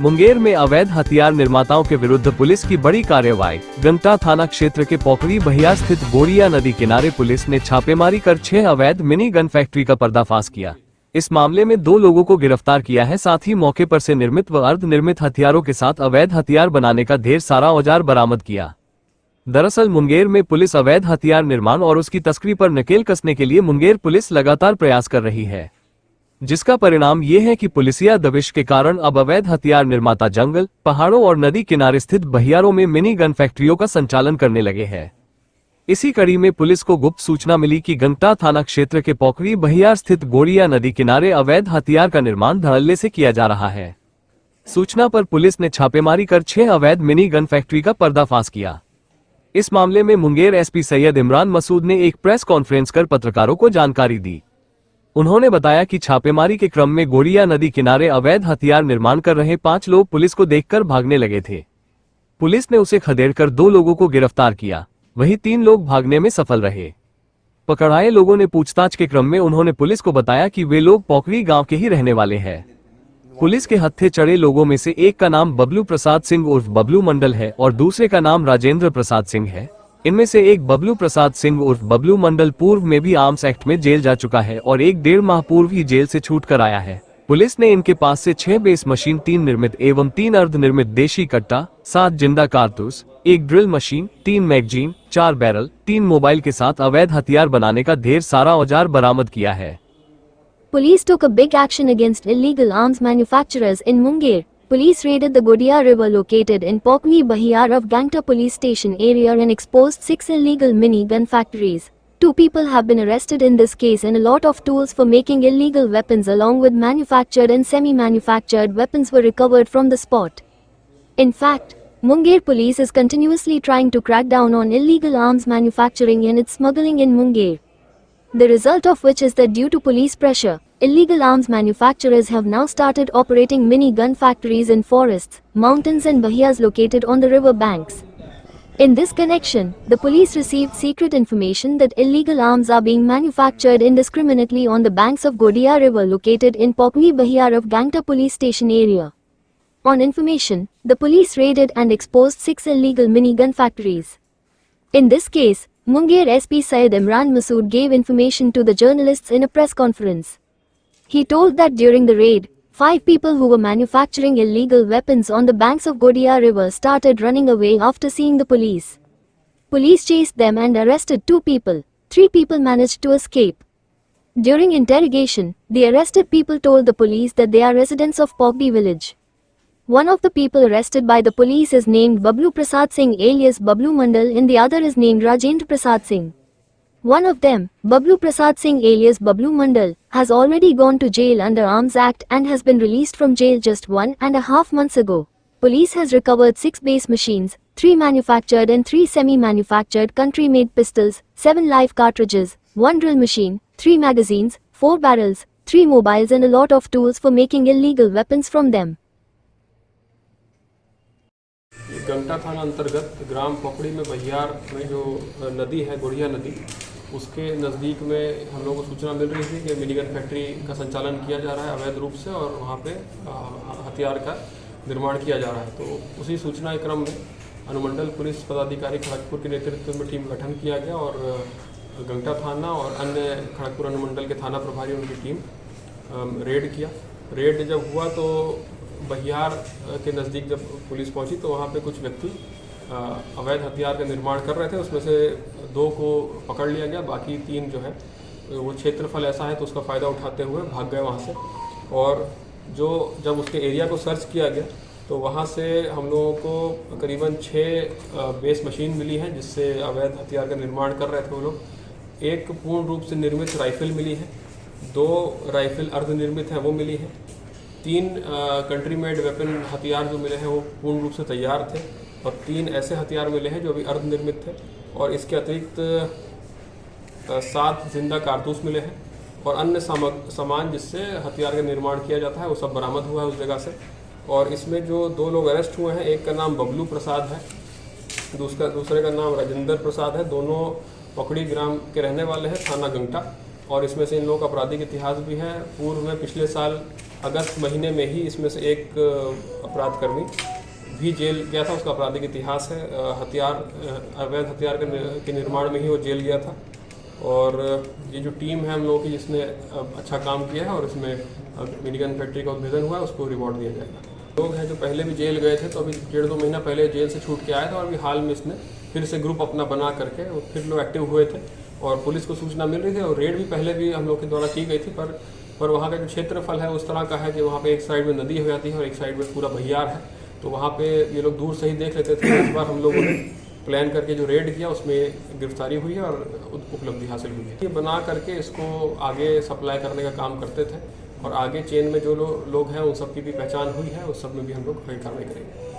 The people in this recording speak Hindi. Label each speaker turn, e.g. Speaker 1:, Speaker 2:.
Speaker 1: मुंगेर में अवैध हथियार निर्माताओं के विरुद्ध पुलिस की बड़ी कार्रवाई। गंगटा थाना क्षेत्र के पोखरी बहिया स्थित गोरिया नदी किनारे पुलिस ने छापेमारी कर 6 अवैध मिनी गन फैक्ट्री का पर्दाफाश किया। इस मामले में 2 लोगों को गिरफ्तार किया है। साथ ही मौके पर से निर्मित व अर्ध निर्मित हथियारों के साथ अवैध हथियार बनाने का ढेर सारा औजार बरामद किया। दरअसल मुंगेर में पुलिस अवैध हथियार निर्माण और उसकी तस्करी पर नकेल कसने के लिए मुंगेर पुलिस लगातार प्रयास कर रही है, जिसका परिणाम ये है कि पुलिसिया दबिश के कारण अब अवैध हथियार निर्माता जंगल, पहाड़ों और नदी किनारे स्थित बहियारों में मिनी गन फैक्ट्रियों का संचालन करने लगे हैं। इसी कड़ी में पुलिस को गुप्त सूचना मिली कि गंगटा थाना क्षेत्र के पोखरी बहियार स्थित गोरिया नदी किनारे अवैध हथियार का निर्माण धड़ल्ले से किया जा रहा है। सूचना पर पुलिस ने छापेमारी कर 6 अवैध मिनी गन फैक्ट्री का पर्दाफाश किया। इस मामले में मुंगेर एसपी सैयद इमरान मसूद ने एक प्रेस कॉन्फ्रेंस कर पत्रकारों को जानकारी दी। उन्होंने बताया कि छापेमारी के क्रम में गोरिया नदी किनारे अवैध हथियार निर्माण कर रहे 5 लोग पुलिस को देखकर भागने लगे थे। पुलिस ने उसे खदेड़कर 2 लोगों को गिरफ्तार किया, वहीं 3 लोग भागने में सफल रहे। पकड़ाए लोगों ने पूछताछ के क्रम में उन्होंने पुलिस को बताया कि वे लोग पोखरी गांव के ही रहने वाले हैं। पुलिस के हत्थे चढ़े लोगों में से एक का नाम बबलू प्रसाद सिंह उर्फ बबलू मंडल है और दूसरे का नाम राजेंद्र प्रसाद सिंह है। इनमें से एक बबलू प्रसाद सिंह उर्फ बबलू मंडल पूर्व में भी आर्म्स एक्ट में जेल जा चुका है और 1.5 माह पूर्व ही जेल से छूट कर आया है। पुलिस ने इनके पास से 6 बेस मशीन, 3 निर्मित एवं 3 अर्ध निर्मित देशी कट्टा, 7 जिंदा कारतूस, 1 drill machine, 3 magazine, 4 barrel, 3 mobile के साथ अवैध हथियार बनाने का ढेर सारा औजार बरामद किया है।
Speaker 2: Police took a big action against illegal arms manufacturers in Munger. Police raided the Godia River located in Pokhri Bahiyar of Gangta police station area and exposed 6 illegal mini gun factories. 2 people have been arrested in this case and a lot of tools for making illegal weapons along with manufactured and semi-manufactured weapons were recovered from the spot. In fact, Munger police is continuously trying to crack down on illegal arms manufacturing and its smuggling in Munger. The result of which is that due to police pressure, illegal arms manufacturers have now started operating mini gun factories in forests, mountains and bahiyas located on the river banks. In this connection, the police received secret information that illegal arms are being manufactured indiscriminately on the banks of Godia River located in Pokhri Bahiyar of Gangta police station area. On information, the police raided and exposed 6 illegal mini gun factories. In this case, Munger SP Syed Imran Masood gave information to the journalists in a press conference. He told that during the raid, 5 people who were manufacturing illegal weapons on the banks of Godia River started running away after seeing the police. Police chased them and arrested 2 people. 3 people managed to escape. During interrogation, the arrested people told the police that they are residents of Pokhri village. One of the people arrested by the police is named Bablu Prasad Singh alias Bablu Mandal and the other is named Rajendra Prasad Singh. One of them, Bablu Prasad Singh alias Bablu Mandal, has already gone to jail under Arms Act and has been released from jail just 1.5 months ago. Police has recovered 6 base machines, 3 manufactured and 3 semi-manufactured country-made pistols, 7 live cartridges, 1 drill machine, 3 magazines, 4 barrels, 3 mobiles and a lot of tools for making illegal weapons from them.
Speaker 3: Gangta थाना अंतर्गत ग्राम पोखड़ी में बहियार में जो नदी है गोरिया नदी, उसके नज़दीक में हम लोगों को सूचना मिल रही थी कि मिनीगन फैक्ट्री का संचालन किया जा रहा है अवैध रूप से और वहाँ पे हथियार का निर्माण किया जा रहा है। तो उसी सूचना के क्रम में अनुमंडल पुलिस पदाधिकारी खड़गपुर के नेतृत्व में टीम गठन किया गया और गंगटा थाना और अन्य खड़गपुर अनुमंडल के थाना प्रभारी उनकी टीम रेड किया। रेड जब हुआ तो बहियार के नज़दीक जब पुलिस पहुंची तो वहाँ पे कुछ व्यक्ति अवैध हथियार का निर्माण कर रहे थे। उसमें से 2 को पकड़ लिया गया, बाकी 3 जो है वो क्षेत्रफल ऐसा है तो उसका फ़ायदा उठाते हुए भाग गए वहाँ से। और जब उसके एरिया को सर्च किया गया तो वहाँ से हम लोगों को करीबन 6 बेस मशीन मिली हैं जिससे अवैध हथियार का निर्माण कर रहे थे वो लोग। 1 पूर्ण रूप से निर्मित राइफल मिली है, 2 राइफल अर्धनिर्मित हैं वो मिली हैं, 3 कंट्री मेड वेपन हथियार जो मिले हैं वो पूर्ण रूप से तैयार थे और 3 ऐसे हथियार मिले हैं जो अभी अर्धनिर्मित थे और इसके अतिरिक्त 7 जिंदा कारतूस मिले हैं और अन्य सामान जिससे हथियार का निर्माण किया जाता है वो सब बरामद हुआ है उस जगह से। और इसमें जो 2 लोग अरेस्ट हुए हैं, एक का नाम बबलू प्रसाद है, दूसरे का नाम राजेंद्र प्रसाद है। दोनों पोखड़ी ग्राम के रहने वाले हैं, थाना गंगटा। और इसमें से इन लोगों का आपराधिक इतिहास भी है। पूर्व में पिछले साल अगस्त महीने में ही इसमें से एक अपराधकर्मी भी जेल गया था। उसका आपराधिक इतिहास है, अवैध हथियार के निर्माण में ही वो जेल गया था। और ये जो टीम है हम लोगों की जिसने अच्छा काम किया है और इसमें मिनीगन फैक्ट्री का उद्भेदन हुआ है, उसको रिवॉर्ड दिया जाएगा। लोग हैं जो पहले भी जेल गए थे, तो अभी 1.5-2 महीना पहले जेल से छूट के आए थे और अभी हाल में इसने फिर से ग्रुप अपना बना करके और फिर लोग एक्टिव हुए थे और पुलिस को सूचना मिल रही थी और रेड भी पहले भी हम लोग के द्वारा की गई थी। पर वहाँ का जो क्षेत्रफल है उस तरह का है कि वहाँ पे एक साइड में नदी हो जाती है और एक साइड में पूरा बहियार है, तो वहाँ पे ये लोग दूर से ही देख लेते थे। इस बार हम लोगों ने प्लान करके जो रेड किया उसमें गिरफ्तारी हुई है और उपलब्धि हासिल हुई है। ये बना करके इसको आगे सप्लाई करने का काम करते थे और आगे चेन में जो लोग हैं उन सब की भी पहचान हुई है, उस सब में भी हम लोग कार्रवाई करेंगे।